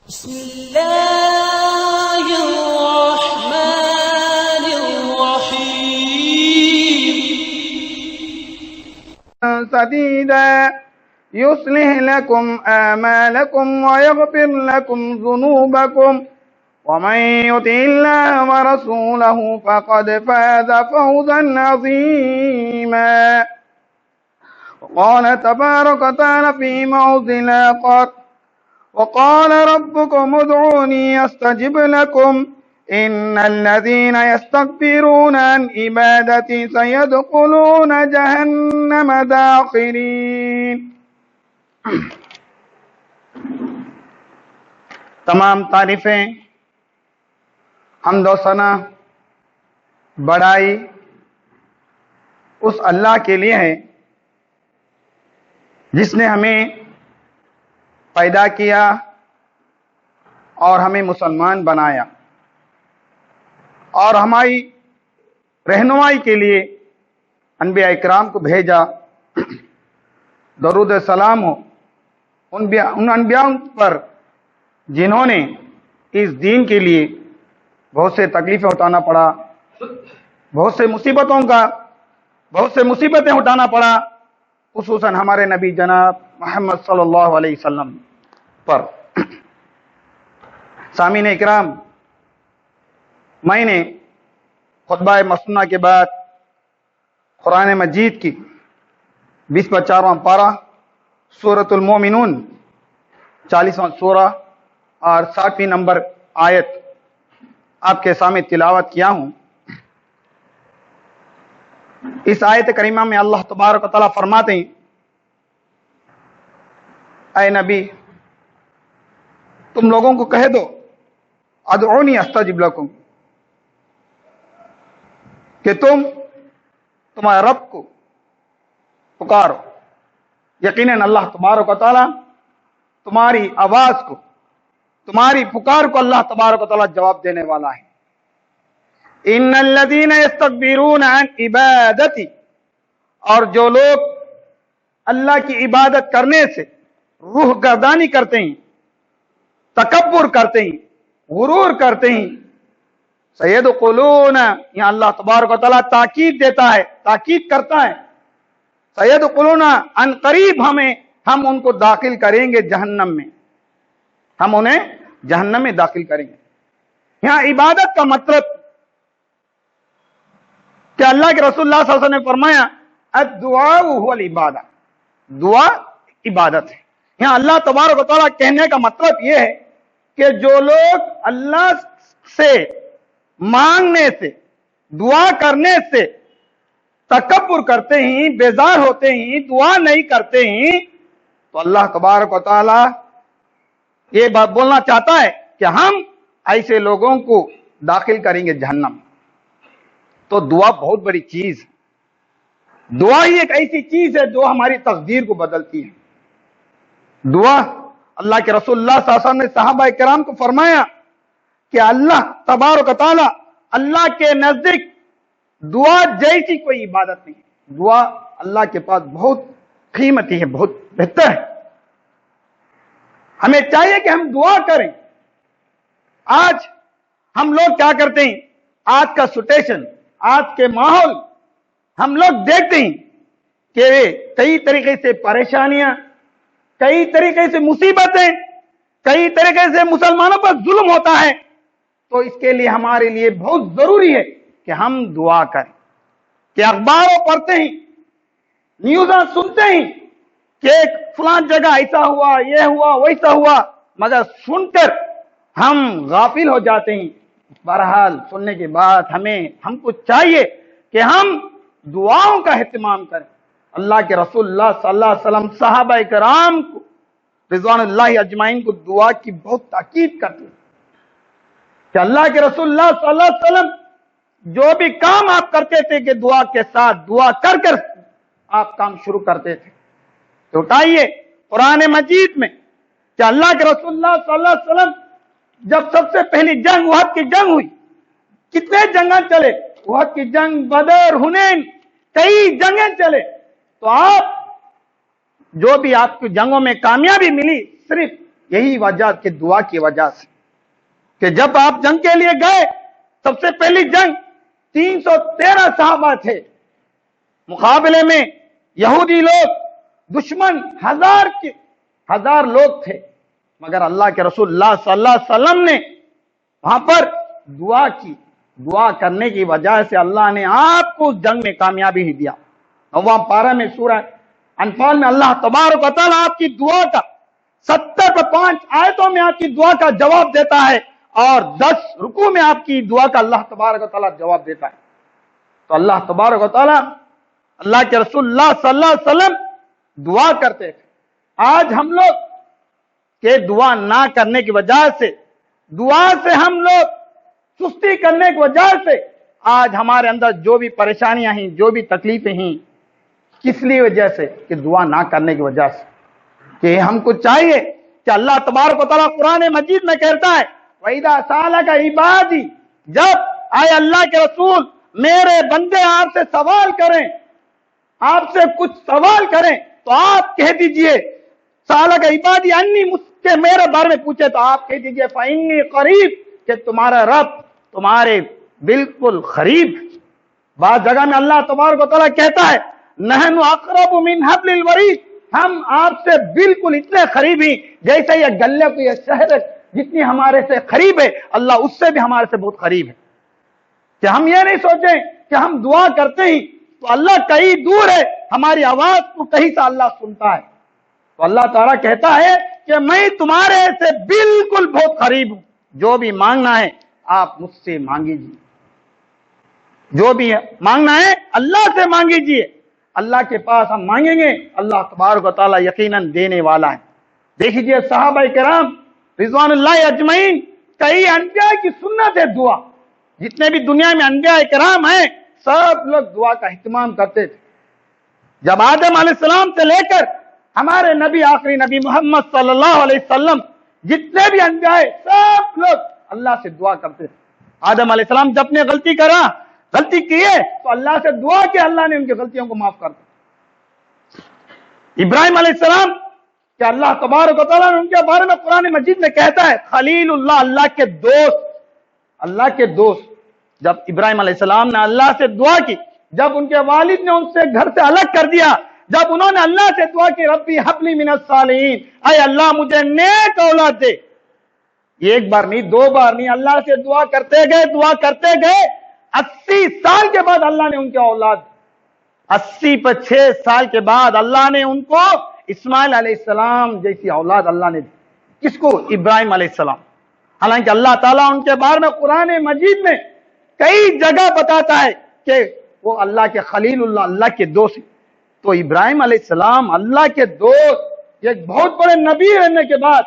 بسم الله الرحمن الرحيم سديدا يصلح لكم آمالكم ويغفر لكم ذنوبكم ومن يطع الله ورسوله فقد فاز فوزا عظيما. وقال تبارك وتعالى في موضع آخر وقال ربكم ادعوني استجب لكم ان الذين يستكبرون عن عبادتي سيدخلون جهنم داخرين. تمام تعریفیں، حمد و ثنا، بڑائی اس اللہ کے لیے ہے جس نے ہمیں پیدا کیا اور ہمیں مسلمان بنایا اور ہماری رہنمائی کے لیے انبیاء اکرام کو بھیجا. درود سلام ہو ان انبیاء پر جنہوں نے اس دین کے لیے بہت سے تکلیفیں اٹھانا پڑا، بہت سے مصیبتیں اٹھانا پڑا، خصوصاً ہمارے نبی جناب محمد صلی اللہ علیہ وسلم پر. سامعین اکرام، میں نے خطبہ مسنونہ کے بعد قرآن مجید کی 24واں پارہ سورۃ المومنون 40واں سورہ اور 60ویں نمبر آیت آپ کے سامنے تلاوت کیا ہوں. اس آیت کریمہ میں اللہ تبارک و تعالیٰ فرماتے ہیں، اے نبی تم لوگوں کو کہہ دو ادعونی استجب لکم، کہ تمہارے رب کو پکارو. یقیناً اللہ تبارک و تعالیٰ تمہاری آواز کو، تمہاری پکار کو اللہ تبارک و تعالیٰ جواب دینے والا ہے. ان الذین یستکبرون عن عبادتی، اور جو لوگ اللہ کی عبادت کرنے سے روح گردانی کرتے ہیں، تکبر کرتے ہیں، غرور کرتے ہیں، سیدخلون، یہاں اللہ تبارک و تعالیٰ تاکید دیتا ہے، تاکید کرتا ہے، سیدخلون عن قریب ہم ان کو داخل کریں گے جہنم میں، ہم انہیں جہنم میں داخل کریں گے. یہاں عبادت کا مطلب کہ اللہ کے رسول اللہ صلی اللہ علیہ وسلم نے فرمایا الدعاء هو العبادہ، دعا عبادت ہے. یہاں اللہ تبارک و تعالیٰ کہنے کا مطلب یہ ہے کہ جو لوگ اللہ سے مانگنے سے، دعا کرنے سے تکبر کرتے ہیں، بیزار ہوتے ہیں، دعا نہیں کرتے ہیں، تو اللہ تبارک و تعالیٰ یہ بات بولنا چاہتا ہے کہ ہم ایسے لوگوں کو داخل کریں گے جہنم. تو دعا بہت بڑی چیز ہے. دعا ہی ایک ایسی چیز ہے جو ہماری تقدیر کو بدلتی ہے. دعا، اللہ کے رسول اللہ صلی اللہ علیہ وسلم نے صحابہ کرام کو فرمایا کہ اللہ تبارک و تعالی، اللہ کے نزدیک دعا جیسی کوئی عبادت نہیں. دعا اللہ کے پاس بہت قیمتی ہے، بہت بہتر ہے. ہمیں چاہیے کہ ہم دعا کریں. آج ہم لوگ کیا کرتے ہیں، آج کا سچویشن، آج کے ماحول ہم لوگ دیکھتے ہیں کہ کئی طریقے سے پریشانیاں، کئی طریقے سے مصیبتیں، کئی طریقے سے مسلمانوں پر ظلم ہوتا ہے. تو اس کے لیے ہمارے لیے بہت ضروری ہے کہ ہم دعا کریں. کہ اخباروں پڑھتے ہیں، نیوزاں سنتے ہیں کہ فلاں جگہ ایسا ہوا، یہ ہوا، ویسا ہوا، مگر سن کر ہم غافل ہو جاتے ہیں. بہرحال سننے کے بعد ہم کو چاہیے کہ ہم دعاؤں کا اہتمام کریں. اللہ کے رسول اللہ صلی اللہ علیہ وسلم صحابہ کرام کو رضوان اللہ اجمعین کو دعا کی بہت تاکید کرتے ہیں کہ اللہ کے رسول اللہ صلی اللہ علیہ وسلم جو بھی کام آپ کرتے تھے کہ دعا کے ساتھ، دعا کر کر آپ کام شروع کرتے تھے. تو اٹھائیے قرآن مجید میں کہ اللہ کے رسول اللہ صلی اللہ علیہ وسلم جب سب سے پہلی جنگ احد کی جنگ ہوئی، کتنے جنگیں چلے، احد کی جنگ، بدر، حنین، کئی جنگیں چلے. تو آپ جو بھی آپ کی جنگوں میں کامیابی ملی، صرف یہی وجہ کہ دعا کی وجہ سے کہ جب آپ جنگ کے لیے گئے، سب سے پہلی جنگ 313 صحابہ تھے، مقابلے میں یہودی لوگ، دشمن ہزار لوگ تھے، مگر اللہ کے رسول اللہ صلی اللہ علیہ وسلم نے وہاں پر دعا کی، دعا کرنے کی وجہ سے اللہ نے آپ کو اس جنگ میں کامیابی ہی دیا۔ 9واں پارہ میں سورہ انفال میں اللہ تبارک و تعالیٰ آپ کی دعا کا 75 آیتوں میں آپ کی دعا کا جواب دیتا ہے، اور 10 رکوع میں آپ کی دعا کا اللہ تبارک و تعالیٰ جواب دیتا ہے۔ تو اللہ تبارک و تعالیٰ، اللہ کے رسول اللہ صلی اللہ علیہ وسلم دعا کرتے تھے۔ آج ہم لوگ کہ دعا نہ کرنے کی وجہ سے، دعا سے ہم لوگ سستی کرنے کی وجہ سے آج ہمارے اندر جو بھی پریشانیاں ہیں، جو بھی تکلیفیں ہیں، کس لیے وجہ سے؟ کہ دعا نہ کرنے کی وجہ سے۔ کہ ہم کو چاہیے کہ اللہ تبارک و تعالیٰ قرآن مجید میں کہتا ہے وَإِذَا سَأَلَكَ عِبَادِي، جب آئے اللہ کے رسول میرے بندے آپ سے سوال کریں، آپ سے کچھ سوال کریں تو آپ کہہ دیجئے سَأَلَكَ عِبَادِي عَنِّي، مجھ سے میرے بارے میں پوچھے تو آپ کہہ دیجئے فَإِنِّي قَرِيب، کہ تمہارا رب تمہارے بالکل قریب۔ بعض جگہ میں اللہ تبارک و تعالیٰ کہتا ہے نحن اقرب من حبل الورید، ہم آپ سے بالکل اتنے قریب ہیں جیسے یہ گلے کو یہ شہد جتنی ہمارے سے قریب ہے، اللہ اس سے بھی ہمارے سے بہت قریب ہے۔ کہ ہم یہ نہیں سوچیں کہ ہم دعا کرتے ہیں تو اللہ کہیں دور ہے، ہماری آواز کو کہیں سے اللہ سنتا ہے۔ تو اللہ تعالیٰ کہتا ہے کہ میں تمہارے سے بالکل بہت قریب ہوں، جو بھی مانگنا ہے آپ مجھ سے مانگیجیے، جو بھی مانگنا ہے اللہ سے مانگیجیے۔ اللہ کے پاس ہم مانگیں گے، اللہ تبارک و تعالیٰ یقیناً دینے والا ہے۔ دیکھیے صحابہ کرام رضوان اللہ اجمعین، کئی انبیاء کی سنت ہے دعا، جتنے بھی دنیا میں انبیاء کرام ہیں سب لوگ دعا کا اہتمام کرتے تھے۔ جب آدم علیہ السلام سے لے کر ہمارے نبی آخری نبی محمد صلی اللہ علیہ وسلم، جتنے بھی انبیاء سب لوگ اللہ سے دعا کرتے تھے۔ آدم علیہ السلام جب نے غلطی کیے تو اللہ سے دعا کہ اللہ نے ان کی غلطیوں کو معاف کر دیا۔ ابراہیم علیہ السلام کہ اللہ تبارک و تعالیٰ نے ان کے بارے میں قرآن مجید میں کہتا ہے خلیل اللہ، اللہ کے دوست۔ جب ابراہیم علیہ السلام نے اللہ سے دعا کی، جب ان کے والد نے ان سے گھر سے الگ کر دیا، جب انہوں نے اللہ سے دعا کی ربی حب لی من الصالحین، اے اللہ مجھے نیک اولاد دے، ایک بار نہیں، 2 بار نہیں، اللہ سے دعا کرتے گئے 80 سال کے بعد اللہ نے ان کے اولاد 80 پر 6 سال کے بعد اللہ نے ان کو اسماعیل علیہ السلام جیسی اولاد اللہ نے دی۔ کس کو؟ ابراہیم علیہ السلام۔ حالانکہ اللہ تعالیٰ ان کے بارے میں قرآن مجید میں کئی جگہ بتاتا ہے کہ وہ اللہ کے خلیل اللہ کے دوست۔ تو ابراہیم علیہ السلام اللہ کے دوست، ایک بہت بڑے نبی رہنے کے بعد،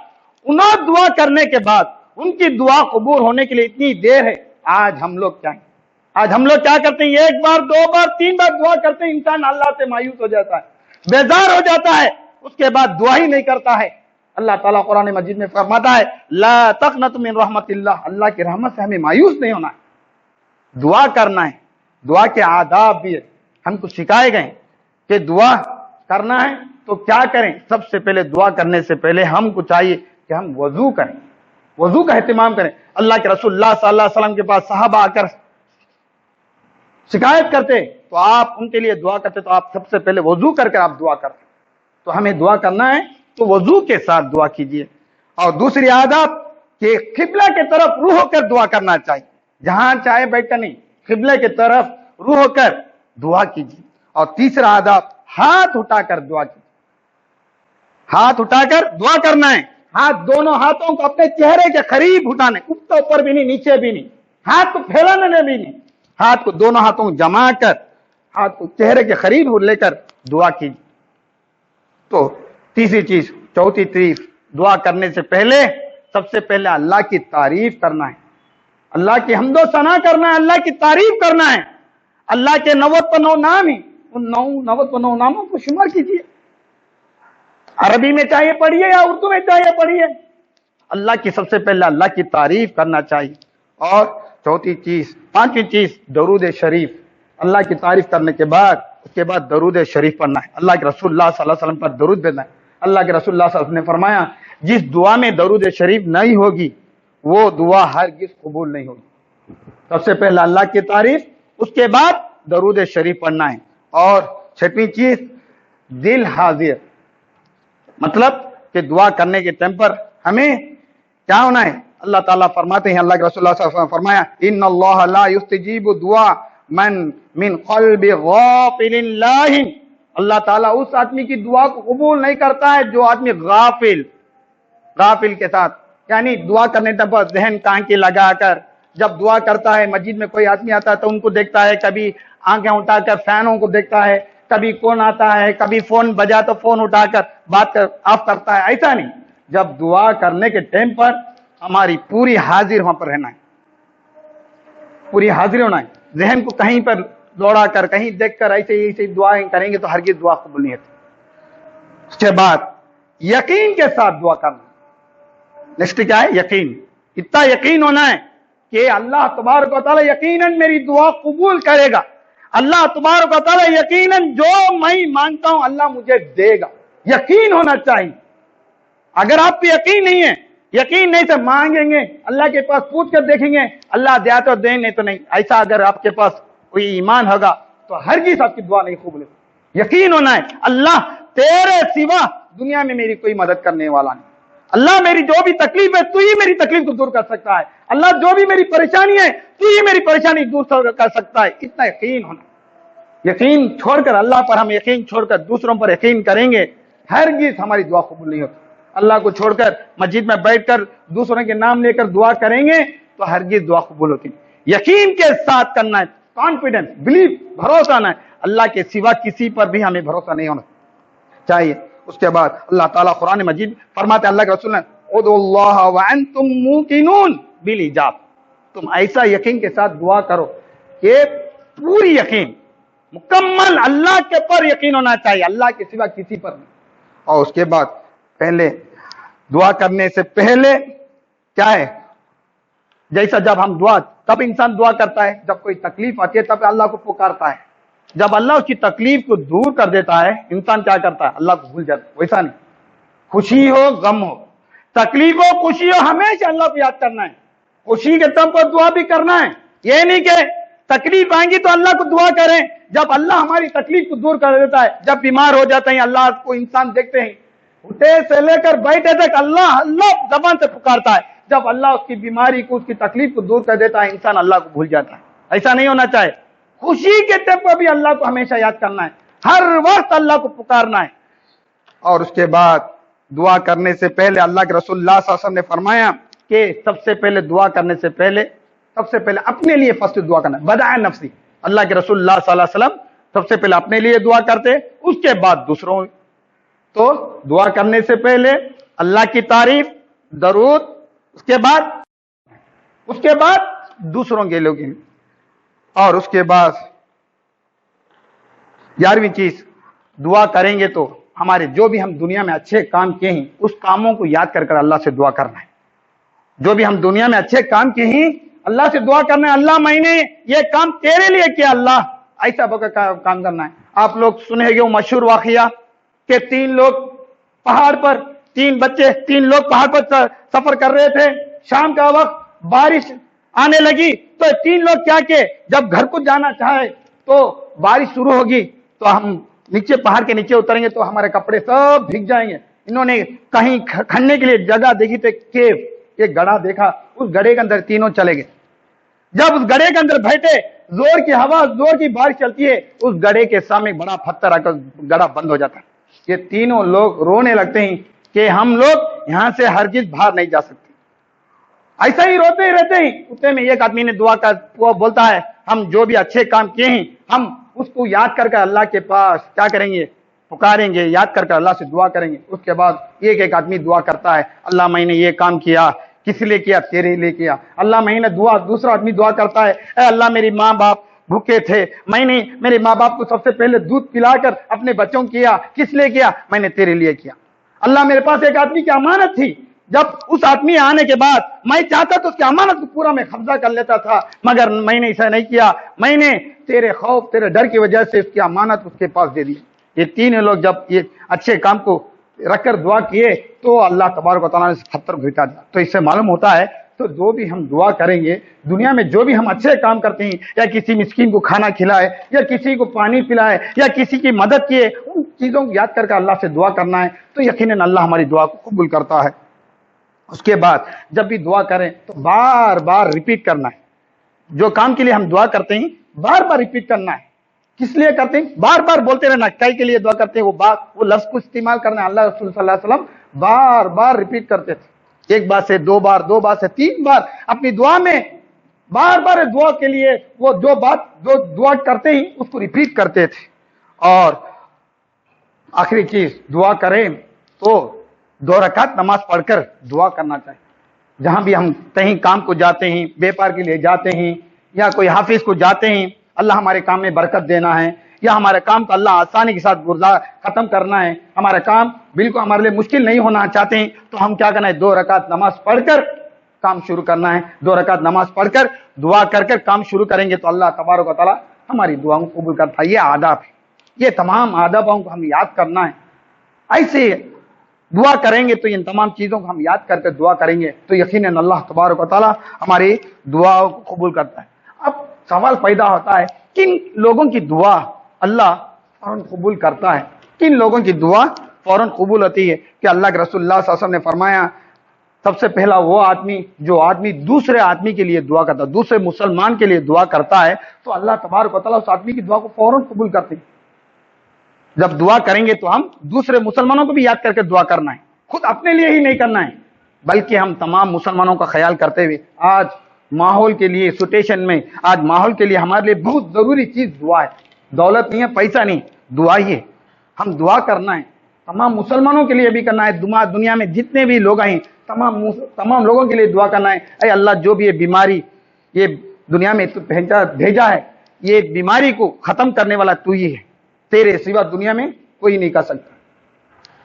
انہیں دعا کرنے کے بعد ان کی دعا قبول ہونے کے لیے اتنی دیر ہے۔ آج ہم لوگ کیا کرتے ہیں؟ 1 بار 2 بار 3 بار دعا کرتے ہیں، انسان اللہ سے مایوس ہو جاتا ہے، بیزار ہو جاتا ہے، اس کے بعد دعا ہی نہیں کرتا ہے۔ اللہ تعالیٰ قرآن مجید میں فرماتا ہے لا تقنط من رحمت اللہ، اللہ کی رحمت سے ہمیں مایوس نہیں ہونا ہے، دعا کرنا ہے۔ دعا کے آداب بھی ہے، ہم کو سکھائے گئے کہ دعا کرنا ہے تو کیا کریں؟ سب سے پہلے دعا کرنے سے پہلے ہم کو چاہیے کہ ہم وضو کریں، وضو کا اہتمام کریں۔ اللہ کے رسول اللہ صلی اللہ علیہ وسلم کے پاس صحابہ آ کر شکایت کرتے تو آپ ان کے لیے دعا کرتے، تو آپ سب سے پہلے وضو کر آپ دعا کرتے۔ تو ہمیں دعا کرنا ہے تو وضو کے ساتھ دعا کیجیے۔ اور دوسری عادت کہ قبلہ کے طرف روح ہو کر دعا کرنا چاہیے، جہاں چاہے بیٹھ کر نہیں، قبلے کی طرف روح ہو کر دعا کیجیے۔ اور تیسرا عادت ہاتھ اٹھا کر دعا کیجیے، ہاتھ اٹھا کر دعا کرنا ہے۔ دونوں ہاتھوں کو اپنے چہرے کے قریب اٹھانے، اوپر بھی نہیں نیچے بھی نہیں، ہاتھ کو پھیلانے بھی نہیں، ہاتھ کو دونوں ہاتھوں کو جما کر ہاتھ کو چہرے کے قریب لے کر دعا کیجیے۔ تو تیسری چیز، چوتھی چیز، دعا کرنے سے پہلے سب سے پہلے اللہ کی تعریف کرنا ہے، اللہ کی حمد و ثنا کرنا ہے، اللہ کی تعریف کرنا ہے۔ اللہ کے 99 نام ہی، ان 99 ناموں کو شمار کیجیے، عربی میں چاہیے پڑھیے یا اردو میں چاہیے پڑھیے، اللہ کی سب سے پہلے اللہ کی تعریف کرنا چاہیے۔ اور پانچویں چیز درود شریف، اللہ کی تعریف کرنے کے بعد اس کے بعد درود شریف پڑھنا ہے، اللہ کے رسول اللہ صلی اللہ علیہ وسلم پر درود بھیجنا ہے۔ اللہ کے رسول اللہ صلی اللہ علیہ وسلم نے فرمایا جس دعا میں درود شریف نہیں ہوگی وہ دعا ہرگز قبول نہیں ہوگی۔ سب سے پہلے اللہ کی تعریف، اس کے بعد درود شریف پڑھنا ہے۔ اور چھٹویں چیز دل حاضر، مطلب کہ دعا کرنے کے ٹائم پر ہمیں کیا ہونا ہے؟ اللہ تعالیٰ فرماتے ہیں، اللہ کے رسول اللہ صلی اللہ علیہ وسلم فرمایا ان اللہ لا یستجیب دعا من قلب غافل لاہ، اللہ تعالیٰ اس آدمی کی دعا کو قبول نہیں کرتا ہے جو آدمی غافل کے ساتھ، یعنی دعا کرنے پر ذہن کان کی لگا کر جب دعا کرتا ہے، مسجد میں کوئی آدمی آتا ہے تو ان کو دیکھتا ہے، کبھی آنکھیں اٹھا کر فینوں کو دیکھتا ہے، کبھی کون آتا ہے، کبھی فون بجا تو فون اٹھا کر بات آف کرتا ہے، ایسا نہیں۔ جب دعا کرنے کے ٹائم پر ہماری پوری حاضر وہاں پر رہنا ہے، پوری حاضر ہونا ہے، ذہن کو کہیں پر دوڑا کر کہیں دیکھ کر ایسے دعائیں کریں گے تو ہرگز دعا قبول نہیں ہوتی۔ اس کے بعد یقین کے ساتھ دعا کرنا، نیکسٹ کیا ہے؟ یقین، اتنا یقین ہونا ہے کہ اللہ تبارک و تعالیٰ یقیناً میری دعا قبول کرے گا، اللہ تبارک و تعالیٰ یقیناً جو میں مانگتا ہوں اللہ مجھے دے گا، یقین ہونا چاہیے۔ اگر آپ پہ یقین نہیں ہے، یقین نہیں سے مانگیں گے، اللہ کے پاس پوچھ کر دیکھیں گے اللہ دیا تو دیں، نہیں تو نہیں، ایسا اگر آپ کے پاس کوئی ایمان ہوگا تو ہرگز آپ کی دعا نہیں قبول ہوگی۔ یقین ہونا ہے اللہ تیرے سوا دنیا میں میری کوئی مدد کرنے والا نہیں، اللہ میری جو بھی تکلیف ہے تو ہی میری تکلیف کو دور کر سکتا ہے، اللہ جو بھی میری پریشانی ہے تو ہی میری پریشانی دور کر سکتا ہے، اتنا یقین ہونا۔ یقین چھوڑ کر اللہ پر ہم یقین چھوڑ کر دوسروں پر یقین کریں گے، ہرگز ہماری دعا قبول نہیں ہوتی۔ اللہ کو چھوڑ کر مسجد میں بیٹھ کر دوسروں کے نام لے کر دعا کریں گے تو ہرگز دعا قبول ہوتی نہیں۔ یقین کے ساتھ کرنا ہے، کانفیڈنس، بلیف، بھروسہ نہ ہے، اللہ کے سوا کسی پر بھی ہمیں بھروسہ نہیں ہونا چاہیے۔ اس کے بعد اللہ تعالیٰ قرآن مجید فرماتے ہیں، اللہ کے رسول نے ادعوا اللہ وانتم موقنون بالاجابہ، تم ایسا یقین کے ساتھ دعا کرو کہ پوری یقین، مکمل اللہ کے پر یقین ہونا چاہیے، اللہ کے سوا کسی پر نہیں۔ اور اس کے بعد پہلے دعا کرنے سے پہلے کیا ہے؟ جیسا جب ہم دعا، تب انسان دعا کرتا ہے جب کوئی تکلیف آتی ہے تب اللہ کو پکارتا ہے، جب اللہ اس کی تکلیف کو دور کر دیتا ہے انسان کیا کرتا ہے؟ اللہ کو بھول جاتا ہے۔ ویسا نہیں، خوشی ہو غم ہو، تکلیف ہو خوشی ہو، ہمیشہ اللہ کو یاد کرنا ہے، خوشی کے تم پر دعا بھی کرنا ہے، یہ نہیں کہ تکلیف آئیں گی تو اللہ کو دعا کریں، جب اللہ ہماری تکلیف کو دور کر دیتا ہے، جب بیمار ہو جاتے ہیں اللہ کو انسان دیکھتے ہیں اٹھے سے لے کر بیٹھے تک اللہ اللہ زبان سے پکارتا ہے، جب اللہ اس کی بیماری کو، اس کی تکلیف کو دور کر دیتا ہے انسان اللہ کو بھول جاتا ہے۔ ایسا نہیں ہونا چاہے، خوشی کے ٹائم پر بھی اللہ کو ہمیشہ یاد کرنا ہے، ہر وقت اللہ کو پکارنا ہے۔ اور اس کے بعد دعا کرنے سے پہلے اللہ کے رسول اللہ صلی اللہ علیہ وسلم نے فرمایا کہ سب سے پہلے دعا کرنے سے پہلے سب سے پہلے اپنے لیے فرسٹ دعا کرنا ہے، بدع نفسی۔ اللہ کے رسول اللہ صلی اللہ علیہ وسلم سب سے پہلے اپنے لیے دعا کرتے، اس کے بعد دوسروں۔ تو دعا کرنے سے پہلے اللہ کی تعریف، درود، اس کے بعد دوسروں کے لوگ، اور اس کے بعد 11ویں چیز، دعا کریں گے تو ہمارے جو بھی ہم دنیا میں اچھے کام کیے ہیں اس کاموں کو یاد کر کر اللہ سے دعا کرنا ہے۔ جو بھی ہم دنیا میں اچھے کام کیے ہیں اللہ سے دعا کرنا ہے، اللہ میں نے یہ کام تیرے لیے کیا، اللہ ایسا کام کرنا ہے۔ آپ لوگ سنے گے وہ مشہور واقعہ کہ تین لوگ پہاڑ پر، تین لوگ پہاڑ پر سفر کر رہے تھے، شام کا وقت بارش آنے لگی تو تین لوگ کیا کہ جب گھر کو جانا چاہے تو بارش شروع ہوگی تو ہم نیچے پہاڑ کے نیچے اتریں گے تو ہمارے کپڑے سب بھیگ جائیں گے۔ انہوں نے کہیں کھڑنے کے لیے جگہ دیکھی تو کیو، ایک گڑھا دیکھا، اس گڑھے کے اندر تینوں چلے گئے۔ جب اس گڑھے کے اندر بیٹھے، زور کی ہوا، زور کی بارش چلتی ہے، اس گڑھے کے سامنے بڑا پتھر آ کر گڑھا بند ہو جاتا ہے۔ یہ تینوں لوگ رونے لگتے ہیں کہ ہم لوگ یہاں سے ہرگز باہر نہیں جا سکتے۔ ایسا ہی روتے ہی رہتے ہیں۔ اتنے میں ایک آدمی نے دعا کر بولتا ہے ہم جو بھی اچھے کام کیے ہیں ہم اس کو یاد کر کے اللہ کے پاس کیا کریں گے؟ پکاریں گے، یاد کر کے اللہ سے دعا کریں گے۔ اس کے بعد ایک آدمی دعا کرتا ہے، اللہ میں نے یہ کام کیا، کس لیے کیا؟ تیرے لیے کیا۔ اللہ میں نے دعا، دوسرا آدمی دعا کرتا ہے، اے اللہ میری ماں باپ بھوکے تھے، میں نے میرے ماں باپ کو سب سے پہلے دودھ پلا کر اپنے بچوں کیا، کس لیے کیا؟ میں نے تیرے لیے کیا۔ اللہ میرے پاس ایک آدمی کی امانت تھی، جب اس آدمی آنے کے بعد میں چاہتا تو اس کی امانت کو پورا میں قبضہ کر لیتا تھا، مگر میں نے ایسا نہیں کیا، میں نے تیرے خوف، تیرے ڈر کی وجہ سے اس کی امانت اس کے پاس دے دی۔ یہ تین لوگ جب یہ اچھے کام کو رکھ کر دعا کیے تو اللہ تبارک و تعالیٰ نے پتھر کو ہٹا دیا. تو اس سے معلوم ہوتا ہے تو جو بھی ہم دعا کریں گے دنیا میں، جو بھی ہم اچھے کام کرتے ہیں، یا کسی مسکین کو کھانا کھلائے، یا کسی کو پانی پلائے، یا کسی کی مدد کیے، ان چیزوں کو یاد کر کے اللہ سے دعا کرنا ہے تو یقیناً اللہ ہماری دعا کو قبول کرتا ہے. اس کے بعد جب بھی دعا کریں تو بار بار ریپیٹ کرنا ہے. جو کام کے لیے ہم دعا کرتے ہیں بار بار ریپیٹ کرنا ہے. کس لیے کرتے ہیں؟ بار بار بولتے رہنا. کئی کے لیے دعا کرتے ہیں وہ لفظ کو استعمال کرنا ہے. اللہ رسول صلی اللہ علیہ وسلم بار بار ریپیٹ کرتے تھے. ایک بار سے دو بار، دو بار سے تین بار اپنی دعا میں بار بار دعا کے لیے وہ جو دعا کرتے ہیں اس کو ریپیٹ کرتے تھے. اور آخری چیز، دعا کریں تو 2 رکعت نماز پڑھ کر دعا کرنا چاہیے. جہاں بھی ہم کہیں کام کو جاتے ہیں، بیپار کے لیے جاتے ہیں، یا کوئی حافظ کو جاتے ہیں، اللہ ہمارے کام میں برکت دینا ہے، یا ہمارے کام کو اللہ آسانی کے ساتھ ختم کرنا ہے، ہمارا کام بالکل ہمارے لیے مشکل نہیں ہونا چاہتے ہیں، تو ہم کیا کرنا ہے؟ 2 رکعت نماز پڑھ کر کام شروع کرنا ہے. 2 رکعت نماز پڑھ کر دعا کر کام شروع کریں گے تو اللہ تبارک و تعالیٰ ہماری دعاؤں کو قبول کرتا ہے. یہ آداب ہے. یہ تمام آدابوں کو ہم یاد کرنا ہے. ایسے دعا کریں گے تو ان تمام چیزوں کو ہم یاد کر کے دعا کریں گے تو یقیناً اللہ تبارک و تعالیٰ ہماری دعاؤں کو قبول کرتا ہے. اب سوال پیدا ہوتا ہے، کن لوگوں کی دعا اللہ فوراً قبول کرتا ہے؟ کن لوگوں کی دعا فوراً قبول ہوتی ہے؟ کہ اللہ کے رسول اللہ صلی اللہ علیہ وسلم نے فرمایا، سب سے پہلا وہ آدمی جو آدمی دوسرے آدمی کے لیے دعا کرتا ہے، دوسرے مسلمان کے لیے دعا کرتا ہے تو اللہ تبارک و تعالیٰ اس آدمی کی دعا کو فوراً قبول کرتے ہیں. جب دعا کریں گے تو ہم دوسرے مسلمانوں کو بھی یاد کر کے دعا کرنا ہے. خود اپنے لیے ہی نہیں کرنا ہے بلکہ ہم تمام مسلمانوں کا خیال کرتے ہوئے. آج ماحول کے لیے، سچویشن میں آج ماحول کے لیے ہمارے لیے بہت ضروری چیز دعا ہے. دولت نہیں ہے، پیسہ نہیں، دعا ہی ہے. ہم دعا کرنا ہے، تمام مسلمانوں کے لیے بھی کرنا ہے. دنیا میں جتنے بھی لوگ ہیں تمام لوگوں کے لیے دعا کرنا ہے. اے اللہ، جو بھی یہ بیماری یہ دنیا میں بھیجا ہے، یہ بیماری کو ختم کرنے والا تو ہی ہے. تیرے سوا دنیا میں کوئی نہیں کر سکتا.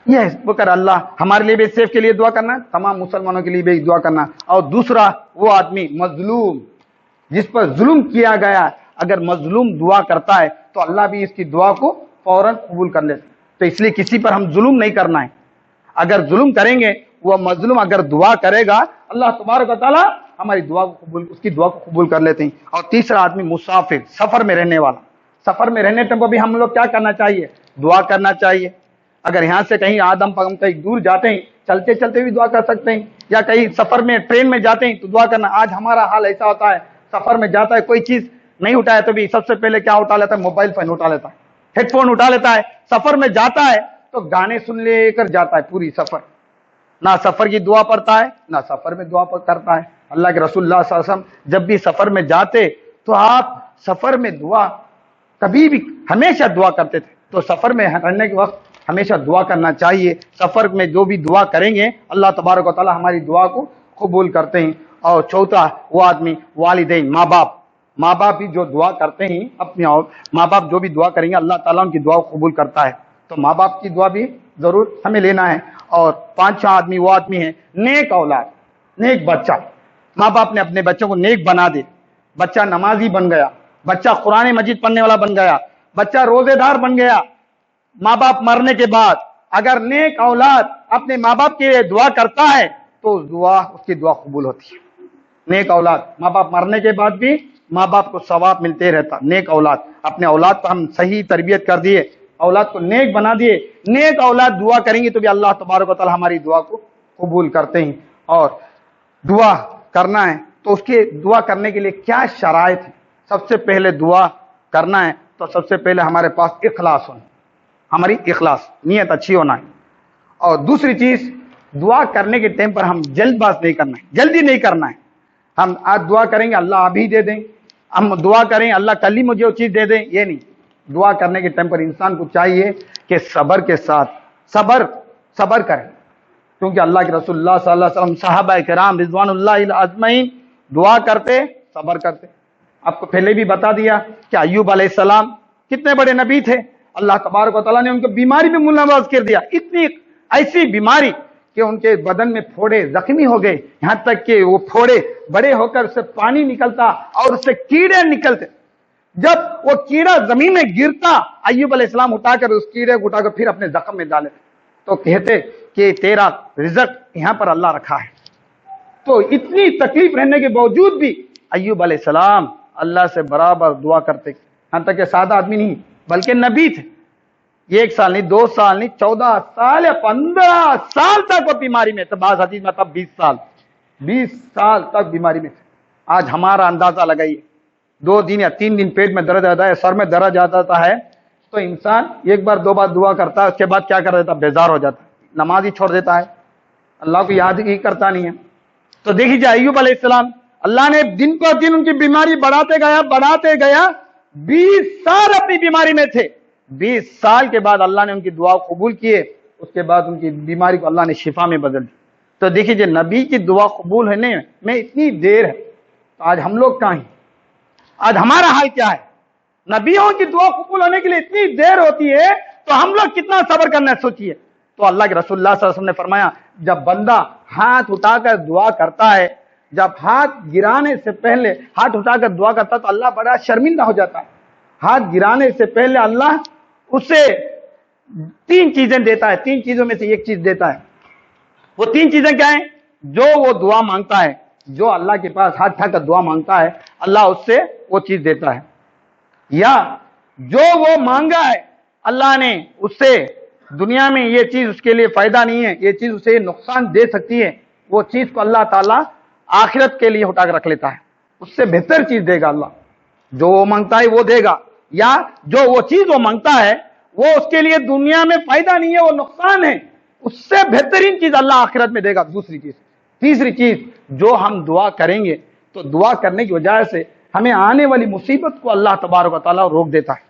یہ وہ کر اللہ ہمارے لیے بھی سیف کے لیے دعا کرنا ہے، تمام مسلمانوں کے لیے بھی دعا کرنا. اور دوسرا وہ آدمی مظلوم جس پر ظلم کیا گیا، اگر مظلوم دعا کرتا ہے تو اللہ بھی اس کی دعا کو فوراً قبول کر لیتا ہے. تو اس لیے کسی پر ہم ظلم نہیں کرنا ہے. اگر ظلم کریں گے، وہ مظلوم اگر دعا کرے گا، اللہ تبارک و تعالیٰ ہماری دعا کو اس کی دعا کو قبول کر لیتے ہیں. اور تیسرا آدمی مسافر، سفر میں رہنے والا. سفر میں رہنے ٹائم پر بھی ہم لوگ کیا کرنا چاہیے؟ دعا کرنا چاہیے. اگر یہاں سے کہیں کہیں دور جاتے ہیں، چلتے چلتے بھی دعا کر سکتے ہیں، یا کہیں سفر میں ٹرین میں جاتے ہیں تو دعا کرنا. آج ہمارا حال ایسا ہوتا ہے، سفر میں جاتا ہے، کوئی چیز نہیں اٹھایا تو بھی سب سے پہلے کیا اٹھا لیتا ہے؟ موبائل فون اٹھا لیتا ہے، ہیڈ فون اٹھا لیتا ہے. سفر میں جاتا ہے تو گانے سن لے کر جاتا ہے پوری سفر. نہ سفر کی دعا پڑھتا ہے، نہ سفر میں دعا کرتا ہے. اللہ کے رسول اللہ صلی اللہ علیہ وسلم جب بھی سفر میں جاتے تو آپ سفر میں دعا کبھی بھی ہمیشہ دعا کرتے تھے. تو سفر میں رہنے کے وقت ہمیشہ دعا کرنا چاہیے. سفر میں جو بھی دعا کریں گے اللہ تبارک و تعالیٰ ہماری دعا کو قبول کرتے ہیں. اور چوتھا وہ آدمی والدین، ماں باپ بھی جو دعا کرتے ہیں، اپنے ماں باپ جو بھی دعا کریں گے اللہ تعالیٰ ان کی دعا کو قبول کرتا ہے. تو ماں باپ کی دعا بھی ضرور ہمیں لینا ہے. اور پانچواں آدمی وہ آدمی ہے نیک اولاد، نیک بچہ. ماں باپ نے اپنے بچوں کو نیک بنا دے، بچہ نمازی بن گیا، بچہ قرآن مجید پڑھنے والا بن گیا، بچہ روزے دار بن گیا. ماں باپ مرنے کے بعد اگر نیک اولاد اپنے ماں باپ کے لیے دعا کرتا ہے تو اس کی دعا قبول ہوتی ہے. نیک اولاد، ماں باپ مرنے کے بعد بھی ماں باپ کو ثواب ملتے رہتا. نیک اولاد، اپنے اولاد کو ہم صحیح تربیت کر دیے، اولاد کو نیک بنا دیے، نیک اولاد دعا کریں گے تو بھی اللہ تبارک و تعالیٰ ہماری دعا کو قبول کرتے ہیں. اور دعا کرنا ہے تو اس کے دعا کرنے کے لیے کیا شرائط ہے؟ سب سے پہلے دعا کرنا ہے تو سب سے پہلے ہمارے پاس اخلاص ہونا، ہماری اخلاص، نیت اچھی ہونا ہے. اور دوسری چیز، دعا کرنے کے ٹائم پر ہم جلد باز نہیں کرنا ہے، جلدی نہیں کرنا ہے. ہم آج دعا کریں گے اللہ ابھی دے دیں، ہم دعا کریں اللہ کل ہی مجھے وہ چیز دے دیں، یہ نہیں. دعا کرنے کے ٹائم پر انسان کو چاہیے کہ صبر کے ساتھ صبر کریں. کیونکہ اللہ کے رسول اللہ صلی اللہ علیہ وسلم، صحابہ کرام رضوان اللہ اجمعین دعا کرتے، صبر کرتے. آپ کو پہلے بھی بتا دیا کہ ایوب علیہ السلام کتنے بڑے نبی تھے. اللہ تبارک و تعالیٰ نے ان کو بیماری میں ملوث کر دیا، اتنی ایسی بیماری کہ ان کے بدن میں پھوڑے زخمی ہو گئے، یہاں تک کہ وہ پھوڑے بڑے ہو کر اس سے پانی نکلتا اور اس سے کیڑے نکلتے. جب وہ کیڑا زمین میں گرتا، ایوب علیہ السلام اٹھا کر اس کیڑے کو اٹھا کر پھر اپنے زخم میں ڈالے. تو کہتے کہ تیرا رزق یہاں پر اللہ رکھا ہے. تو اتنی تکلیف رہنے کے باوجود بھی ایوب علیہ السلام اللہ سے برابر دعا کرتے. یہاں تک کہ سادہ آدمی نہیں بلکہ نبی تھے. 1 سال نہیں، 2 سال نہیں، 14 سال یا 15 سال تک وہ بیماری میں تھے. بعض حدیث میں تھا 20 سال تک بیماری میں تھے. آج ہمارا اندازہ لگائیے، 2 دن یا 3 دن پیٹ میں درد آتا ہے، سر میں درد آتا ہے، تو انسان 1 بار 2 بار دعا کرتا ہے، اس کے بعد کیا کر دیتا ہے؟ بیزار ہو جاتا ہے، نماز ہی چھوڑ دیتا ہے، اللہ کو یاد ہی کرتا نہیں ہے. تو دیکھیے ایوب علیہ السلام، اللہ نے دن پر دن ان کی بیماری بڑھاتے گیا. 20 سال اپنی بیماری میں تھے. 20 سال کے بعد اللہ نے ان کی دعا قبول کیے. اس کے بعد ان کی بیماری کو اللہ نے شفا میں بدل دی. تو دیکھیے نبی کی دعا قبول ہونے میں اتنی دیر ہے، تو آج ہم لوگ کہاں ہیں؟ آج ہمارا حال کیا ہے؟ نبیوں کی دعا قبول ہونے کے لیے اتنی دیر ہوتی ہے، تو ہم لوگ کتنا صبر کرنا ہے سوچیے. تو اللہ کے رسول اللہ صلی اللہ علیہ وسلم نے فرمایا، جب بندہ ہاتھ اٹھا کر دعا کرتا ہے، جب ہاتھ گرانے سے پہلے ہاتھ اٹھا کر دعا کرتا ہے تو اللہ بڑا شرمندہ ہو جاتا ہے. ہاتھ گرانے سے پہلے اللہ اسے 3 چیزیں دیتا ہے. 3 چیزوں میں سے 1 چیز دیتا ہے. وہ 3 چیزیں کیا ہیں؟ جو وہ دعا مانگتا ہے، جو اللہ کے پاس ہاتھ اٹھا کر دعا مانگتا ہے، اللہ اس سے وہ چیز دیتا ہے. یا جو وہ مانگا ہے اللہ نے اس سے دنیا میں یہ چیز اس کے لیے فائدہ نہیں ہے، یہ چیز اسے نقصان دے سکتی ہے، وہ چیز کو اللہ تعالیٰ آخرت کے لیے اٹھا کر رکھ لیتا ہے. اس سے بہتر چیز دے گا اللہ. جو وہ مانگتا ہے وہ دے گا، یا جو وہ چیز وہ مانگتا ہے وہ اس کے لیے دنیا میں فائدہ نہیں ہے، وہ نقصان ہے، اس سے بہترین چیز اللہ آخرت میں دے گا. دوسری چیز. تیسری چیز، جو ہم دعا کریں گے تو دعا کرنے کی وجہ سے ہمیں آنے والی مصیبت کو اللہ تبارک و تعالیٰ روک دیتا ہے.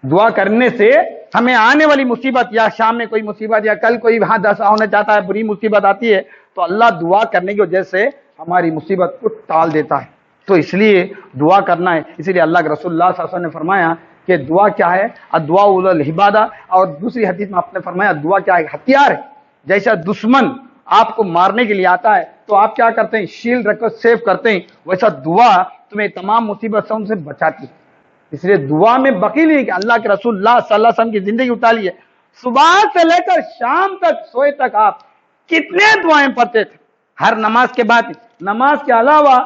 دعا کرنے سے ہمیں آنے والی مصیبت، یا شام میں کوئی مصیبت، یا کل کوئی حادثہ ہونا چاہتا ہے، بری مصیبت آتی ہے، تو اللہ دعا کرنے کی وجہ سے ہماری مصیبت کو ٹال دیتا ہے. تو اس لیے دعا کرنا ہے. اسی لیے اللہ کے رسول اللہ صلی اللہ علیہ وسلم نے فرمایا کہ دعا کیا ہے؟ الدعاء العبادہ. اور دوسری حدیث میں آپ نے فرمایا دعا کیا ہے؟ ہتھیار ہے. جیسا دشمن آپ کو مارنے کے لیے آتا ہے تو آپ کیا کرتے ہیں؟ شیلڈ رکھ کر سیو کرتے ہیں. ویسا دعا تمہیں تمام مصیبتوں سے بچاتی ہے. اس لیے دعا میں بخیل نہیں کہ اللہ کے رسول اللہ صلی اللہ علیہ وسلم کی زندگی اٹھالی ہے. صبح سے لے کر شام تک سوئے تک آپ کتنے دعائیں پڑھتے تھے؟ ہر نماز کے بعد، نماز کے علاوہ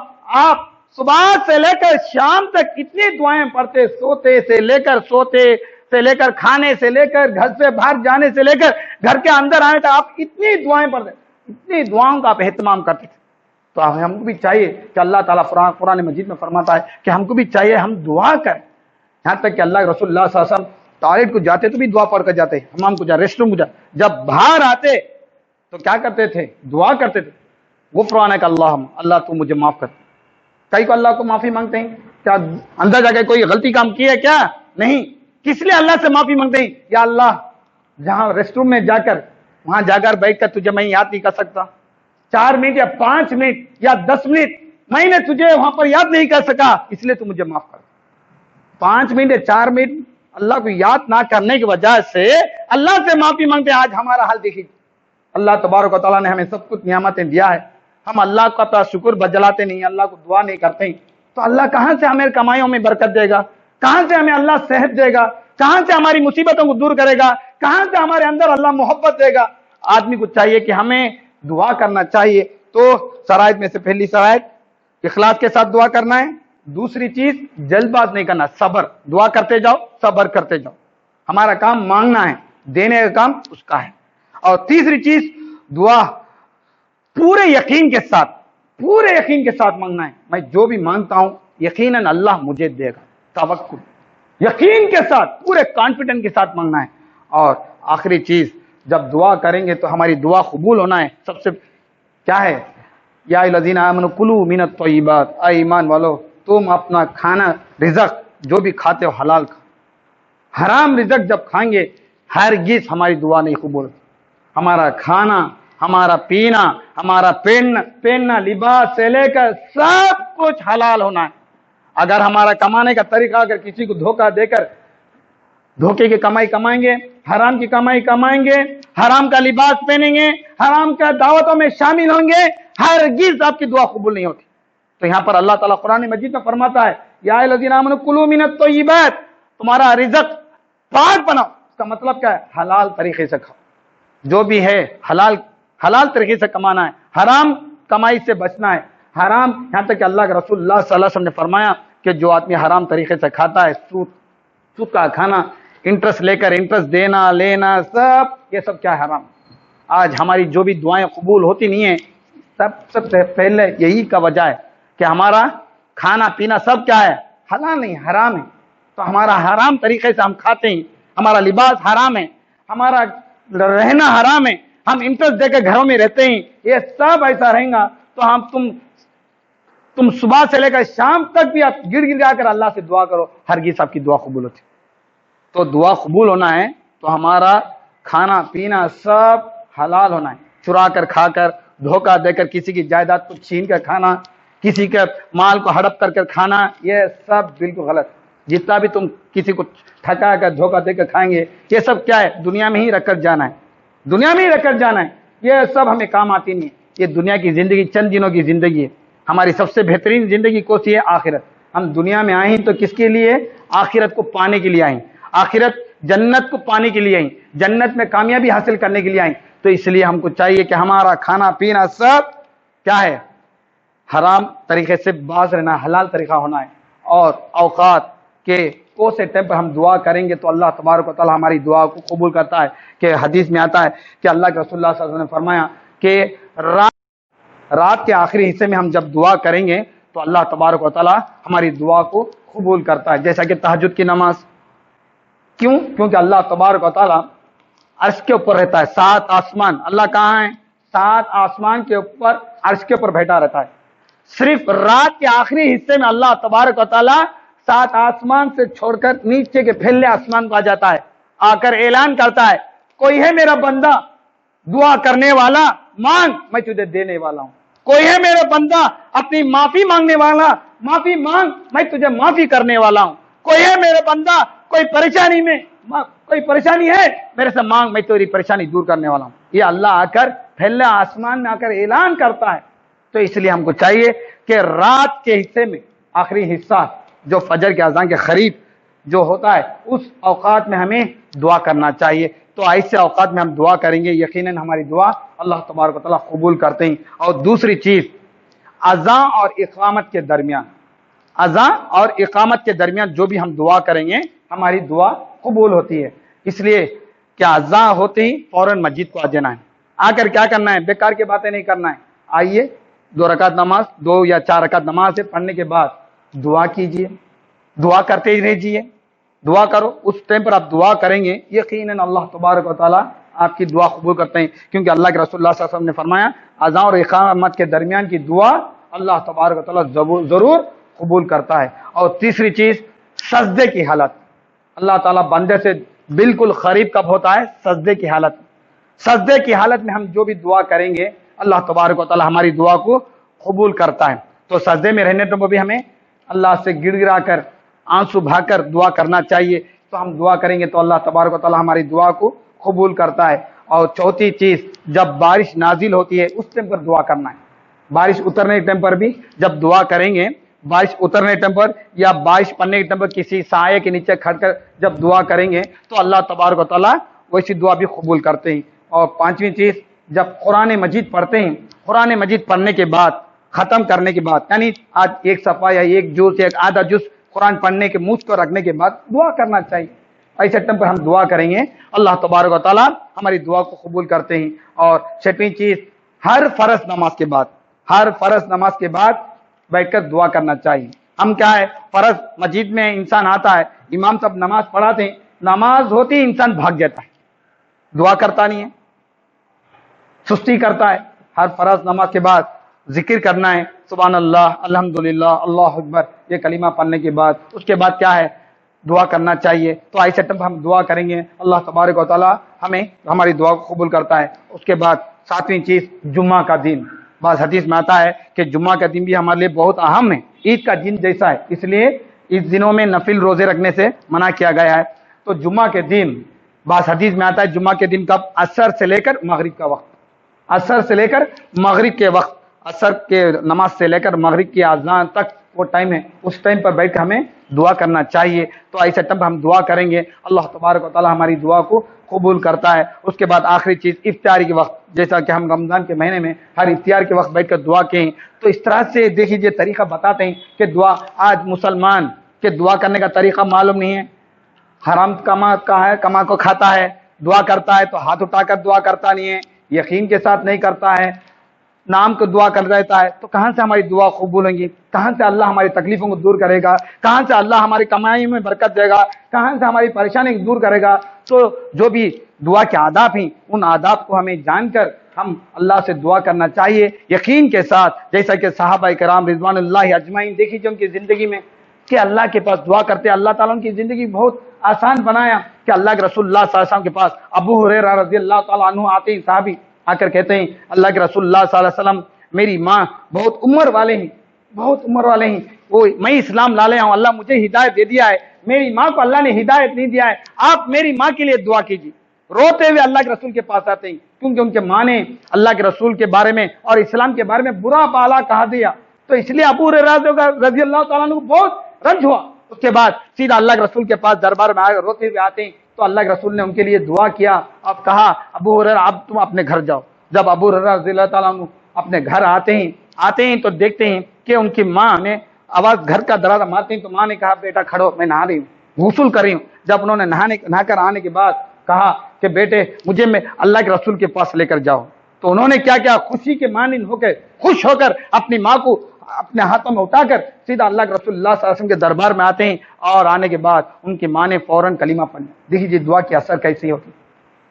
آپ صبح سے لے کر شام تک کتنی دعائیں پڑھتے؟ سوتے سے لے کر کھانے سے لے کر گھر سے باہر جانے سے لے کر گھر کے اندر آنے تک آپ اتنی دعائیں پڑھتے، اتنی دعاؤں کا آپ اہتمام کرتے تھے. تو ہم کو بھی چاہیے کہ اللہ تعالیٰ قرآن مجید میں فرماتا ہے کہ ہم کو بھی چاہیے ہم دعا کریں. یہاں تک کہ اللہ کے رسول اللہ صلی اللہ علیہ وسلم ٹوائلٹ کو جاتے تو بھی دعا پڑھ کر جاتے، حمام کو جا، ریسٹ روم کو جا. جب باہر آتے تو کیا کرتے تھے؟ دعا کرتے تھے. غفرانک اللہ تو مجھے معاف کر. کئی کو اللہ کو معافی مانگتے ہیں، کیا اندر جا کے کوئی غلطی کام کی ہے کیا؟ نہیں. کس لیے اللہ سے معافی مانگتے ہیں؟ یا اللہ جہاں ریسٹ روم میں جا کر وہاں جا کر بیٹھ کر تجھے میں یاد نہیں کر سکتا، 4 منٹ یا 5 منٹ یا 10 منٹ میں نے تجھے وہاں پر یاد نہیں کر سکا، اس لیے تو مجھے معاف کر. 5 منٹ یا 4 منٹ اللہ کو یاد نہ کرنے کی وجہ سے اللہ سے معافی مانگتے ہیں. آج ہمارا حال دیکھیے. اللہ تبارک و تعالیٰ نے ہمیں سب کچھ نعمتیں دیا ہے، ہم اللہ کا اپنا شکر بجلاتے نہیں، اللہ کو دعا نہیں کرتے ہیں، تو اللہ کہاں سے ہمیں کمائیوں میں برکت دے گا؟ کہاں سے ہمیں اللہ صحت دے گا؟ کہاں سے ہماری مصیبتوں کو دور کرے گا؟ کہاں سے ہمارے اندر اللہ محبت دے گا؟ آدمی کو چاہیے کہ ہمیں دعا کرنا چاہیے. تو شرائط میں سے پہلی شرائط اخلاص کے ساتھ دعا کرنا ہے. دوسری چیز جلد باز نہیں کرنا، صبر. دعا کرتے جاؤ، صبر کرتے جاؤ. ہمارا کام مانگنا ہے، دینے کا کام اس کا ہے. اور تیسری چیز دعا پورے یقین کے ساتھ مانگنا ہے. میں جو بھی مانگتا ہوں یقیناً اللہ مجھے دے گا. توکل، یقین کے ساتھ، پورے کانفیڈنس کے ساتھ مانگنا ہے. اور آخری چیز، جب دعا کریں گے تو ہماری دعا قبول ہونا ہے. سب سے کیا ہے؟ یا الذین آمنوا کلوا من الطیبات، اے ایمان والو تم اپنا کھانا رزق جو بھی کھاتے ہو حلال کھاؤ. حرام رزق جب کھائیں گے ہرگز ہماری دعا نہیں قبول ہوتی. ہمارا کھانا، ہمارا پینا، ہمارا پہننا، لباس سے لے کر سب کچھ حلال ہونا ہے. اگر ہمارا کمانے کا طریقہ اگر کسی کو دھوکہ دے کر دھوکے کی کمائی کمائیں گے، حرام کی کمائی کمائیں گے، حرام کا لباس پہنیں گے، حرام کا دعوتوں میں شامل ہوں گے، ہرگز آپ کی دعا قبول نہیں ہوتی. تو یہاں پر اللہ تعالیٰ قرآن مجید میں فرماتا ہے یا الذین آمنوا کلوا من الطیبات، تمہارا رزق پاک بناؤ. اس کا مطلب کیا ہے؟ حلال طریقے سے کھاؤ. جو بھی ہے حلال طریقے سے کمانا ہے، حرام کمائی سے بچنا ہے. حرام، یہاں تک کہ اللہ کے رسول اللہ صلی اللہ علیہ وسلم نے فرمایا کہ جو آدمی حرام طریقے سے کھاتا ہے، سود کا کھانا، انٹرسٹ لے کر انٹرسٹ دینا لینا، یہ سب کیا ہے؟ حرام. آج ہماری جو بھی دعائیں قبول ہوتی نہیں ہیں، سب سے پہلے یہی کا وجہ ہے کہ ہمارا کھانا پینا سب کیا ہے؟ حلال نہیں، حرام ہے. تو ہمارا حرام طریقے سے ہم کھاتے ہیں، ہمارا لباس حرام ہے، ہمارا رہنا حرام ہے، ہم انٹرسٹ دے کے گھروں میں رہتے ہیں. یہ سب ایسا رہیں گا تو تم صبح سے لے کر شام تک بھی آپ گڑ گڑا کر اللہ سے دعا کرو، ہرگز آپ کی دعا قبول ہوتی. تو دعا قبول ہونا ہے تو ہمارا کھانا پینا سب حلال ہونا ہے. چرا کر کھا کر، دھوکہ دے کر کسی کی جائیداد کو چھین کر کھانا، کسی کے مال کو ہڑپ کر کھانا، یہ سب بالکل غلط. جتنا بھی تم کسی کو ٹھکا کر دھوکہ دے کر کھائیں گے، یہ سب کیا ہے؟ دنیا میں ہی رکھ کر جانا ہے، دنیا میں ہی رکھ کر جانا ہے. یہ سب ہمیں کام آتی نہیں ہے. یہ دنیا کی زندگی چند دنوں کی زندگی ہے. ہماری سب سے بہترین زندگی کون سی ہے؟ آخرت. ہم دنیا میں آئیں تو کس کے لیے؟ آخرت کو پانے کے لیے آئیں، آخرت جنت کو پانے کے لیے آئیں، جنت میں کامیابی حاصل کرنے کے لیے آئیں. تو اس لیے ہم کو چاہیے کہ ہمارا کھانا پینا سب کیا ہے؟ حرام طریقے سے باز رہنا، حلال طریقہ ہونا ہے. اور اوقات کے کون سے ٹائم پر ہم دعا کریں گے تو اللہ تبارک و تعالی ہماری دعا کو قبول کرتا ہے. کہ حدیث میں آتا ہے کہ اللہ کے رسول اللہ صلی اللہ علیہ وسلم نے فرمایا کہ رات کے آخری حصے میں ہم جب دعا کریں گے تو اللہ تبارک و تعالی ہماری دعا کو قبول کرتا ہے. جیسا کہ تہجد کی نماز. کیونکہ اللہ تبارک و تعالی عرش کے اوپر رہتا ہے. 7 آسمان، اللہ کہاں ہے؟ 7 آسمان کے اوپر، عرش کے اوپر بیٹھا رہتا ہے. صرف رات کے آخری حصے میں اللہ تبارک و تعالی 7 آسمان سے چھوڑ کر نیچے کے پھیلے آسمان کو آ جاتا ہے، آ کر اعلان کرتا ہے کوئی ہے میرا بندہ دعا کرنے والا، مانگ میں تجھے دینے والا ہوں. کوئی ہے میرا بندہ اپنی معافی مانگنے والا، معافی مانگ میں تجھے معافی کرنے والا ہوں. کوئی ہے میرا بندہ کوئی پریشانی ہے میرے سے مانگ میں تیری پریشانی دور کرنے والا ہوں. یہ اللہ آ کر پھیلے آسمان میں آ کر اعلان کرتا ہے. تو اس لیے ہم کو چاہیے کہ رات کے حصے میں، آخری حصہ جو فجر کے اذان کے قریب جو ہوتا ہے، اس اوقات میں ہمیں دعا کرنا چاہیے. تو ایسے اوقات میں ہم دعا کریں گے، یقیناً ہماری دعا اللہ تبارک و تعالیٰ قبول کرتے ہیں. اور دوسری چیز، اذان اور اقامت کے درمیان، اذان اور اقامت کے درمیان جو بھی ہم دعا کریں گے ہماری دعا قبول ہوتی ہے. اس لیے کیا اذان ہوتے ہی فوراً مسجد کو آ جانا ہے، آ کر کیا کرنا ہے؟ بیکار کی باتیں نہیں کرنا ہے. آئیے 2 رکعت نماز، 2 یا 4 رکعت نماز پڑھنے کے بعد دعا کیجئے، دعا کرتے ہی رہیے، دعا کرو. اس ٹائم پر آپ دعا کریں گے یقیناً اللہ تبارک و تعالیٰ آپ کی دعا قبول کرتے ہیں. کیونکہ اللہ کے رسول اللہ صلی اللہ علیہ وسلم نے فرمایا اذان اور اقامت کے درمیان کی دعا اللہ تبارک و تعالیٰ ضرور قبول کرتا ہے. اور تیسری چیز، سجدے کی حالت. اللہ تعالیٰ بندے سے بالکل قریب کب ہوتا ہے؟ سجدے کی حالت. سجدے کی حالت میں ہم جو بھی دعا کریں گے اللہ تبارک و تعالیٰ ہماری دعا کو قبول کرتا ہے. تو سجدے میں رہنے تو بھی ہمیں اللہ سے گڑ گڑا کر، آنسو بہا کر دعا کرنا چاہیے. تو ہم دعا کریں گے تو اللہ تبارک و تعالیٰ ہماری دعا کو قبول کرتا ہے. اور چوتھی چیز، جب بارش نازل ہوتی ہے اس ٹائم پر دعا کرنا ہے. بارش اترنے کے ٹائم پر بھی جب دعا کریں گے، بارش اترنے کے ٹائم پر یا بارش پڑنے کے ٹائم پر کسی سائے کے نیچے کھڑ کر جب دعا کریں گے تو اللہ تبارک و تعالیٰ ویسی دعا بھی قبول کرتے ہیں. اور پانچویں چیز، جب قرآن مجید پڑھتے ہیں، قرآن مجید پڑھنے کے بعد، ختم کرنے کے بعد، یعنی آج 1 صفحہ یا 1 جز یا 1 آدھا جز قرآن پڑھنے کے منہ کو رکھنے کے بعد دعا کرنا چاہیے. ایسے ٹائم پر ہم دعا کریں گے اللہ تبارک و تعالیٰ ہماری دعا کو قبول کرتے ہیں. اور چھٹویں چیز، ہر فرض نماز کے بعد بیٹھ کر دعا کرنا چاہیے. ہم کیا ہے، فرض مسجد میں انسان آتا ہے، امام صاحب نماز پڑھاتے ہیں، نماز ہوتی انسان بھاگ جاتا ہے، دعا کرتا نہیں ہے، سستی کرتا ہے. ہر فرض نماز کے بعد ذکر کرنا ہے، سبحان اللہ، الحمدللہ، اللہ اکبر، یہ کلمہ پڑھنے کے بعد اس کے بعد کیا ہے، دعا کرنا چاہیے. تو ایسے ٹائم ہم دعا کریں گے اللہ تبارک و تعالیٰ ہمیں ہماری دعا کو قبول کرتا ہے. اس کے بعد 7ویں چیز، جمعہ کا دن. بعض حدیث میں آتا ہے کہ جمعہ کا دن بھی ہمارے لیے بہت اہم ہے، عید کا دن جیسا ہے، اس لیے اس دنوں میں نفل روزے رکھنے سے منع کیا گیا ہے. تو جمعہ کے دن، بعض حدیث میں آتا ہے جمعہ کے دن کب؟ عصر سے لے کر مغرب کا وقت، عصر سے لے کر مغرب کے وقت، عصر کے نماز سے لے کر مغرب کی اذان تک وہ ٹائم ہے، اس ٹائم پر بیٹھ کے ہمیں دعا کرنا چاہیے. تو ایسے ٹائم پر ہم دعا کریں گے، اللہ تبارک و تعالی ہماری دعا کو قبول کرتا ہے. اس کے بعد آخری چیز افطاری کے وقت، جیسا کہ ہم رمضان کے مہینے میں ہر افطار کے وقت بیٹھ کر دعا کہیں، تو اس طرح سے دیکھیے طریقہ بتاتے ہیں کہ دعا. آج مسلمان کے دعا کرنے کا طریقہ معلوم نہیں ہے، حرام کما کو کھاتا ہے، دعا کرتا ہے تو ہاتھ اٹھا کر دعا کرتا نہیں ہے، یقین کے ساتھ نہیں کرتا ہے، نام کو دعا کر دیتا ہے. تو کہاں سے ہماری دعا قبول ہوں گی؟ کہاں سے اللہ ہماری تکلیفوں کو دور کرے گا؟ کہاں سے اللہ ہماری کمائی میں برکت دے گا؟ کہاں سے ہماری پریشانی کو دور کرے گا؟ تو جو بھی دعا کے آداب ہیں، ان آداب کو ہمیں جان کر ہم اللہ سے دعا کرنا چاہیے یقین کے ساتھ. جیسا کہ صحابہ کرام رضوان اللہ اجمعین دیکھیے ان کی زندگی میں کہ اللہ کے پاس دعا کرتے، اللہ تعالیٰ ان کی زندگی بہت آسان بنایا. کہ اللہ کے رسول اللہ صلی اللہ علیہ وسلم کے پاس ابو ہریرہ رضی اللہ تعالیٰ عنہ آتے ہیں، صحابی آ کر کہتے ہیں اللہ کے رسول اللہ صلی اللہ علیہ وسلم میری ماں بہت عمر والے ہیں، بہت عمر والے ہیں، وہ میں اسلام لا لیا ہوں، اللہ مجھے ہدایت دے دیا ہے، میری ماں کو اللہ نے ہدایت نہیں دیا ہے، آپ میری ماں کے لیے دعا کیجیے. روتے ہوئے اللہ کے رسول کے پاس آتے ہیں کیونکہ ان کے ماں نے اللہ کے رسول کے بارے میں اور اسلام کے بارے میں برا بالا کہا دیا. تو اس لیے ابو ہریرہ رضی اللہ تعالیٰ عنہ کو بہت رنج ہوا. اس کے بعد سیدھا اللہ کے رسول کے پاس دربار میں آئے، روتے ہوئے آتے ہیں. تو اللہ کے رسول نے ان کے لیے دعا کیا، اب کہا ابو ہریرہ اب تم اپنے گھر جاؤ. جب ابو ہریرہ رضی اللہ تعالیٰ عنہ اپنے گھر آتے ہیں تو دیکھتے ہیں کہ ان کی ماں نے آواز گھر کا دروازہ مارتے ہیں تو ماں نے کہا بیٹا کھڑو، میں نہا رہی ہوں، غسل کر رہی ہوں. جب انہوں نے نہا کر آنے کے بعد کہا کہ بیٹے مجھے میں اللہ کے رسول کے پاس لے کر جاؤ. تو انہوں نے کیا خوشی کے مانند ہو کے خوش ہو کر اپنی ماں کو اپنے ہاتھوں میں اٹھا کر سیدھا اللہ کے رسول اللہ صلی اللہ علیہ وسلم کے دربار میں آتے ہیں، اور آنے کے بعد ان کی ماں نے فوراً کلمہ پڑھا. دیکھیے دعا کی اثر کیسی ہوتی.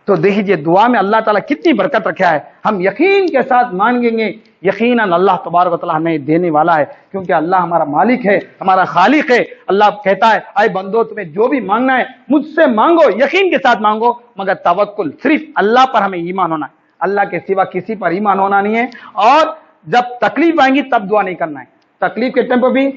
تو دیکھیے دعا میں اللہ تعالیٰ کتنی برکت رکھا ہے. ہم یقین کے ساتھ مانگیں گے، یقیناً اللہ تبارک و تعالیٰ ہمیں دینے والا ہے، کیونکہ اللہ ہمارا مالک ہے، ہمارا خالق ہے. اللہ کہتا ہے اے بندو تمہیں جو بھی مانگنا ہے مجھ سے مانگو، یقین کے ساتھ مانگو، مگر توکل صرف اللہ پر ہمیں ایمان ہونا ہے، اللہ کے سوا کسی پر ایمان ہونا نہیں ہے. اور جب تکلیف آئیں گی تب دعا نہیں کرنا ہے. تکلیف کے ٹائم پر بھی،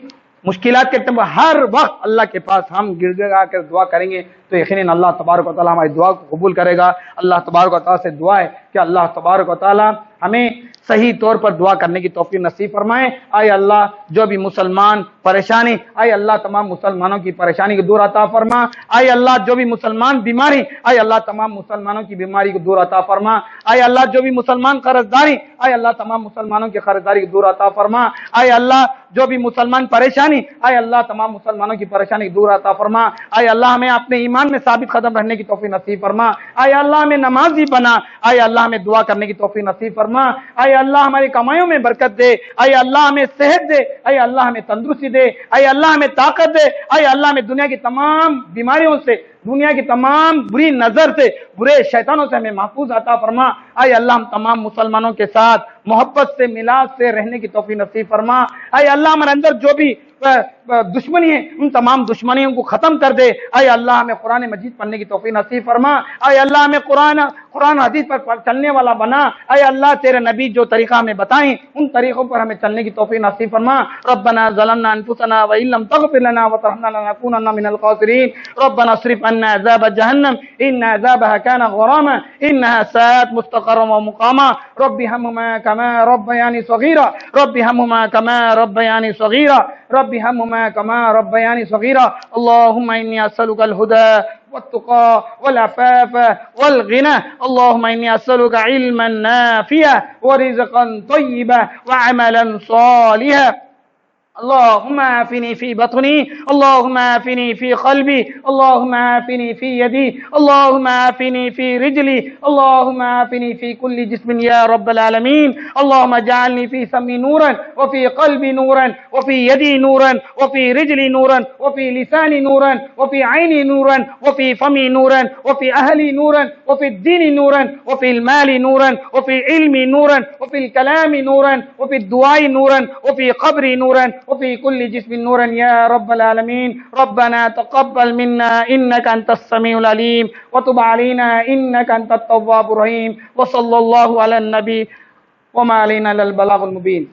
مشکلات کے ٹائم پر ہر وقت اللہ کے پاس ہم گر گڑا کر دعا کریں گے تو یقیناً اللہ تبارک و تعالیٰ ہماری دعا کو قبول کرے گا. اللہ تبارک و تعالیٰ سے دعا ہے کہ اللہ تبارک و تعالیٰ ہمیں صحیح طور پر دعا کرنے کی توفیق نصیب فرمائے. اے اللہ جو بھی مسلمان پریشانی، اے اللہ تمام مسلمانوں کی پریشانی کو دور عطا فرما. اے اللہ جو بھی مسلمان بیماری، اے اللہ تمام مسلمانوں کی بیماری کو دور عطا فرما. اے اللہ جو بھی مسلمان قرضداری، اے اللہ تمام مسلمانوں کی قرضداری کو دور عطا فرما. اے اللہ جو بھی مسلمان پریشانی، اے اللہ تمام مسلمانوں کی پریشانی کو دور عطا فرما. اے اللہ ہمیں اپنے ایمان میں ثابت قدم رہنے کی توفیق نصیب فرما. اے اللہ ہمیں نمازی بنا. اے اللہ ہمیں دعا کرنے کی توفیق نصیب فرما. اے اللہ ہماری کمائیوں میں برکت دے. اے اللہ ہمیں صحت دے. اے اللہ ہمیں تندرستی دے. اے اللہ ہمیں طاقت دے. اے اللہ ہمیں دنیا کی تمام بیماریوں سے، دنیا کی تمام بری نظر سے، برے شیطانوں سے ہمیں محفوظ عطا فرما. اے اللہ ہم تمام مسلمانوں کے ساتھ محبت سے ملاپ سے رہنے کی توفیق نصیب فرما. اے اللہ ہمارے اندر جو بھی دشمنی ہے ان تمام دشمنیوں کو ختم کر دے. اے اللہ ہمیں قرآن مجید پڑھنے کی توفیق نصیب فرما. اے اللہ ہمیں قرآن حدیث پر چلنے والا بنا. اے اللہ تیرے نبی جو طریقہ ہمیں بتائیں ان طریقوں پر ہمیں چلنے کی توفیق نصیب فرما. ربنا ظلمنا انفسنا وان لم تغفر لنا وترحمنا لنكونن من الخاسرين. ربنا اصرف عنا عذاب جهنم ان عذابها كان غراما انها ساءت مستقرا ومقاما. رب همهما كما ربياني صغيرا. رب همهما كما ربياني صغيرا. رب همهما كما ربياني صغيرا. اللهم إني أسألك الهدى والتقى والعفاف والغنى. اللهم إني أسألك علما نافعا ورزقا طيبا وعملا صالحا. اللهم عافني في بطني. اللهم عافني في قلبي. اللهم عافني في يدي. اللهم عافني في رجلي. اللهم عافني في كل جسم يا رب العالمين. اللهم اجعلني في سمي نورا وفي قلبي نورا وفي يدي نورا وفي رجلي نورا وفي لساني نورا وفي عيني نورا وفي فمي نورا وفي أهلي نورا وفي الدين نورا وفي المال نورا وفي علمي نورا وفي الكلام نورا وفي الدعاء نورا وفي قبري نورا وفي كل جسم نورا يا رب العالمين. ربنا تقبل منا إنك أنت السميع العليم وتب علينا إنك أنت التواب الرحيم. وصلى الله على النبي وما علينا إلا البلاغ المبين.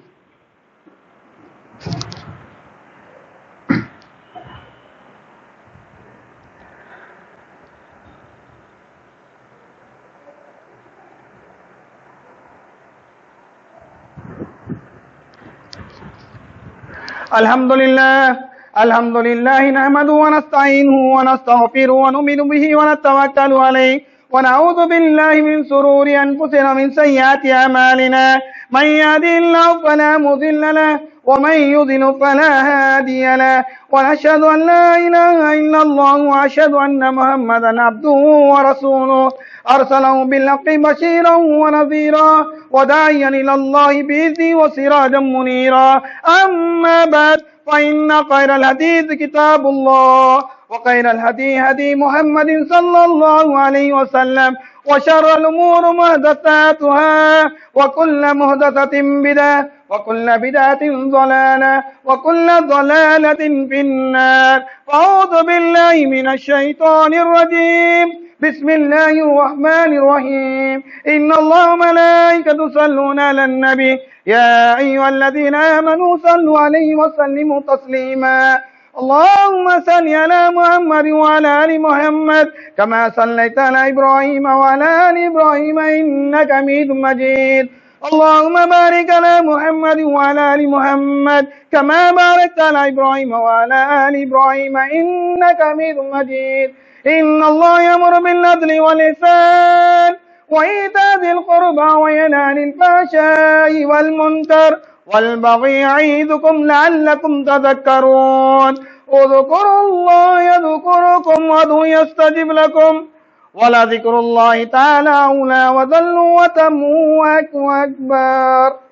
الحمد لله نحمده ونستعينه ونستغفره ونؤمن به ونتوكل عليه ونعوذ بالله من شرور أنفسنا ومن سيئات أعمالنا من يهده الله فلا مضل له ومن يضلل فلا هادي له ونشهد أن لا إله إلا الله وأشهد أن محمدا عبده ورسوله أرسله بالحق بشيرا ونذيرا وداعيا إلى الله بإذنه وسراجا منيرا أما بعد فإن خير الحديث كتاب الله وخير الهدي هدي محمد صلى الله عليه وسلم وشر الأمور محدثاتها وكل محدثة بدعة وكل بدعة ضلالة وكل ضلالة في النار فأعوذ بالله من الشيطان الرجيم بسم الله الرحمن الرحيم إن الله وملائكته يصلون على النبي يا أيها الذين آمنوا صلوا عليه وسلموا تسليما اللهم صل على محمد وعلى آل محمد كما صليت على إبراهيم وعلى آل إبراهيم إنك حميد مجيد اللهم بارك على محمد وعلى آل محمد كما باركت على إبراهيم وعلى آل إبراهيم إنك حميد مجيد إن الله يأمر بالعدل والإحسان وإيتاء ذي القربى وينهى عن الفحشاء والمنكر والبغي يعظكم لعلكم تذكرون اذكروا الله يذكركم وادعوه يستجب لكم ولذكر الله تعالى أولى وذل وتم أكبر